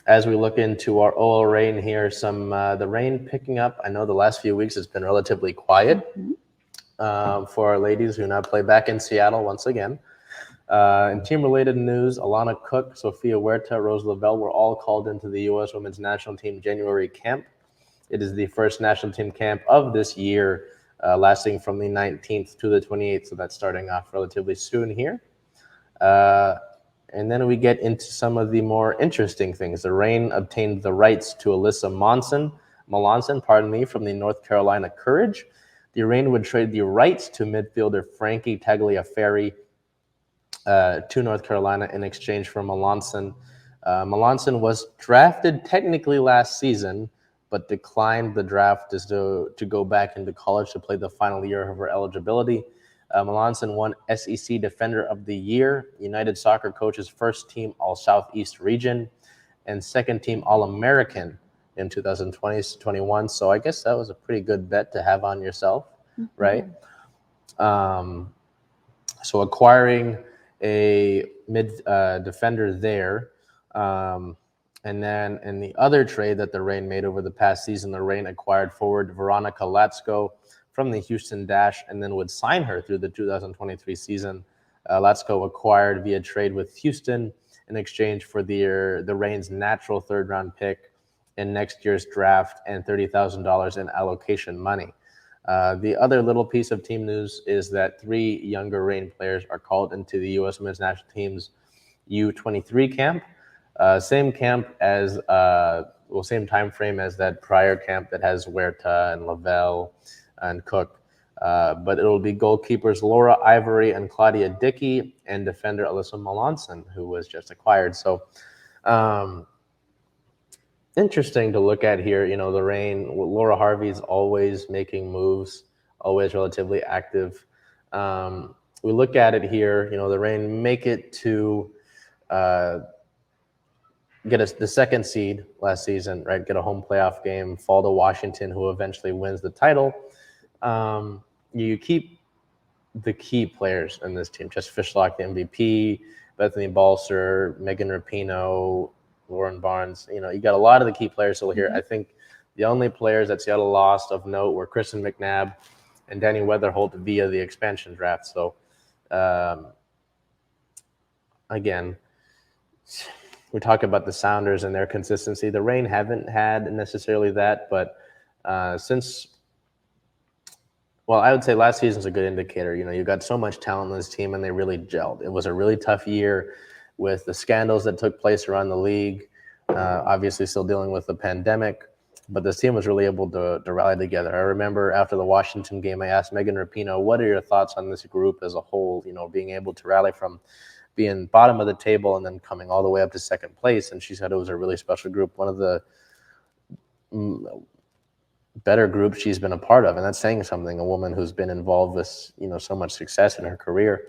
As we look into our OL rain here, the rain picking up. I know the last few weeks it's been relatively quiet for our ladies who now play back in Seattle once again. In team-related news, Alana Cook, Sofia Huerta, Rose Lavelle were all called into the U.S. Women's National Team January camp. It is the first national team camp of this year, lasting from the 19th to the 28th, so that's starting off relatively soon here. And then we get into some of the more interesting things. The Reign obtained the rights to Alyssa Malonson, from the North Carolina Courage. The Reign would trade the rights to midfielder Frankie Tagliaferri to North Carolina in exchange for Malonson. Malonson was drafted technically last season, but declined the draft to go back into college to play the final year of her eligibility. Malonson won SEC Defender of the Year, United Soccer Coach's first team All-Southeast region, and second team All-American in 2020-21. So I guess that was a pretty good bet to have on yourself, right? So acquiring a mid defender there. And then in the other trade that the Reign made over the past season, the Reign acquired forward Veronica Latsko from the Houston Dash and then would sign her through the 2023 season. Latsko acquired via trade with Houston in exchange for the Reign's natural third-round pick in next year's draft and $30,000 in allocation money. The other little piece of team news is that 3 younger Reign players are called into the U.S. Women's National Team's U23 camp. Same camp as, same time frame as that prior camp that has Huerta and Lavelle and Cook. But it will be goalkeepers Laura Ivory and Claudia Dickey and defender Alyssa Malonson, who was just acquired. So interesting to look at here. You know, the Reign, Laura Harvey's always making moves, always relatively active. We look at it here, you know, the Reign make it to get us the second seed last season, right? Get a home playoff game, fall to Washington, who eventually wins the title. You keep the key players in this team. Jess Fishlock, the MVP, Bethany Balser, Megan Rapinoe, Lauren Barnes. You know, you got a lot of the key players still here. I think the only players that Seattle lost of note were Kristen McNabb and Danny Weatherholt via the expansion draft. So, again, we talk about the Sounders and their consistency. The Reign haven't had necessarily that, but I would say last season's a good indicator. You know, you got so much talent in this team, and they really gelled. It was a really tough year with the scandals that took place around the league. Obviously, still dealing with the pandemic, but this team was really able to rally together. I remember after the Washington game, I asked Megan Rapinoe, "What are your thoughts on this group as a whole? You know, being able to rally from being bottom of the table and then coming all the way up to second place." And she said it was a really special group, one of the better groups she's been a part of, and that's saying something. A woman who's been involved with, you know, so much success in her career.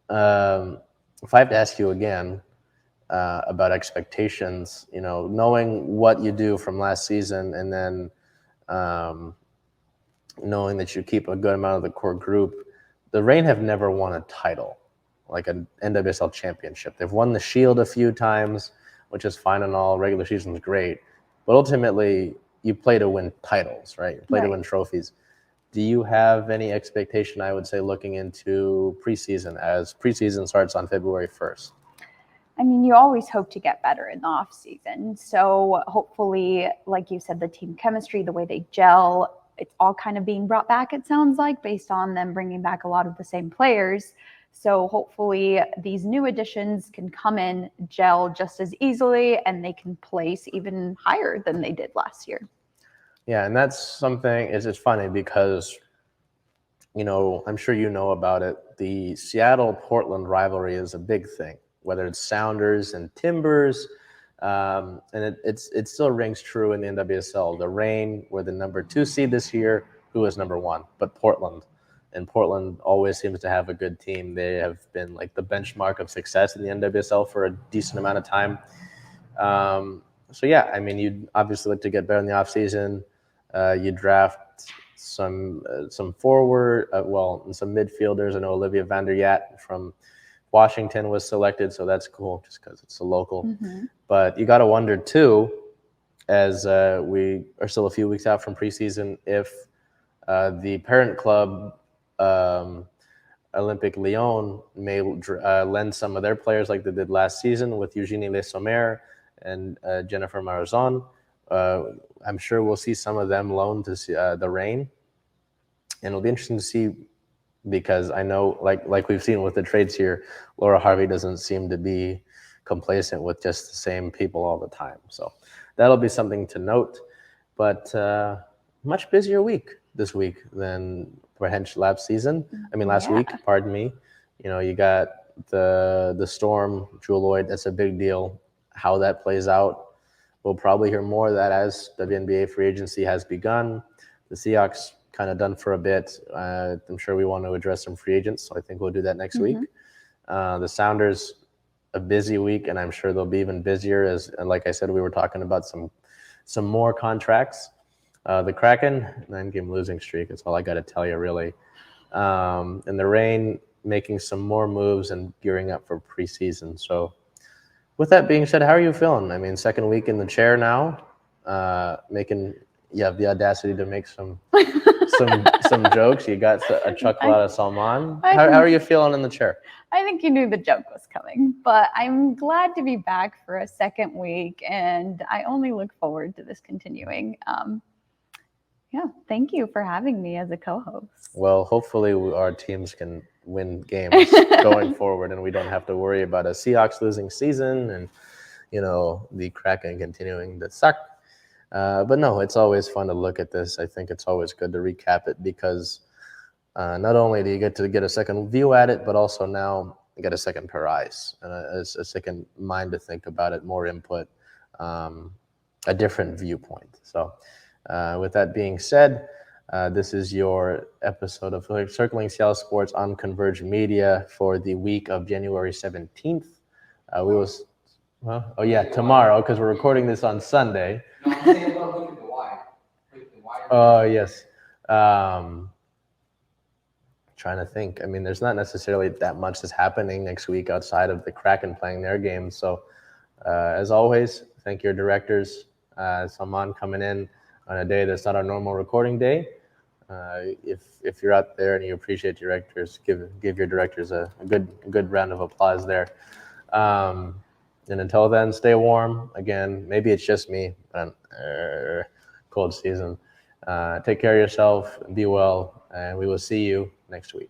If I have to ask you again about expectations, you know, knowing what you do from last season, and then knowing that you keep a good amount of the core group, the Reign have never won a title, like an NWSL championship. They've won the Shield a few times, which is fine and all. Regular season's great, but ultimately you play to win titles, right? You play to win trophies. Do you have any expectation, I would say, looking into preseason, as preseason starts on February 1st? I mean, you always hope to get better in the off season. So hopefully, like you said, the team chemistry, the way they gel, it's all kind of being brought back, it sounds like, based on them bringing back a lot of the same players. So hopefully these new additions can come in, gel just as easily, and they can place even higher than they did last year. Yeah, and that's something, it's funny because, you know, I'm sure you know about it. The Seattle-Portland rivalry is a big thing, whether it's Sounders and Timbers, and it still rings true in the NWSL. The Reign were the number 2 seed this year. Who was number 1? But Portland. And Portland always seems to have a good team. They have been like the benchmark of success in the NWSL for a decent amount of time. So yeah, I mean, you'd obviously like to get better in the offseason. You draft some forward, and some midfielders. I know Olivia van der Yat from Washington was selected, so that's cool just because it's a local. But you got to wonder too, as we are still a few weeks out from preseason, if the parent club, Olympique Lyon, may lend some of their players like they did last season with Eugenie Le Sommer and Jennifer Marazon. I'm sure we'll see some of them loaned to the Reign. And it'll be interesting to see, because I know, like we've seen with the trades here, Laura Harvey doesn't seem to be complacent with just the same people all the time. So that'll be something to note. But much busier week this week than perhaps last season. I mean, last week, pardon me. You know, you got the Storm, Jewel Lloyd. That's a big deal. How that plays out, we'll probably hear more of that as WNBA free agency has begun. The Seahawks kind of done for a bit. I'm sure we want to address some free agents, so I think we'll do that next week. The Sounders, a busy week, and I'm sure they'll be even busier as, and like I said, we were talking about some more contracts. The Kraken, 9-game losing streak. That's all I got to tell you, really. And the Reign making some more moves and gearing up for preseason. So with that being said, how are you feeling? I mean, second week in the chair now, you have the audacity to make some jokes. You got a chuckle out of Salman. How are you feeling in the chair? I think you knew the joke was coming, but I'm glad to be back for a second week, and I only look forward to this continuing. Thank you for having me as a co-host. Well, hopefully our teams can win games going forward, and we don't have to worry about a Seahawks losing season and, you know, the Kraken continuing to suck. But no, it's always fun to look at this. I think it's always good to recap it because not only do you get to get a second view at it, but also now you get a second pair of eyes and a second mind to think about it, more input, a different viewpoint. So with that being said, this is your episode of Circling Seattle Sports on Converge Media for the week of January 17th. Tomorrow, because we're recording this on Sunday. No, I'm saying about look at the wire. Oh, yes. Trying to think. I mean, there's not necessarily that much that's happening next week outside of the Kraken playing their games. So, as always, thank your directors. Salman coming in on a day that's not our normal recording day. If you're out there and you appreciate directors, give your directors a good round of applause there. And until then, stay warm. Again, maybe it's just me, but cold season. Take care of yourself, be well, and we will see you next week.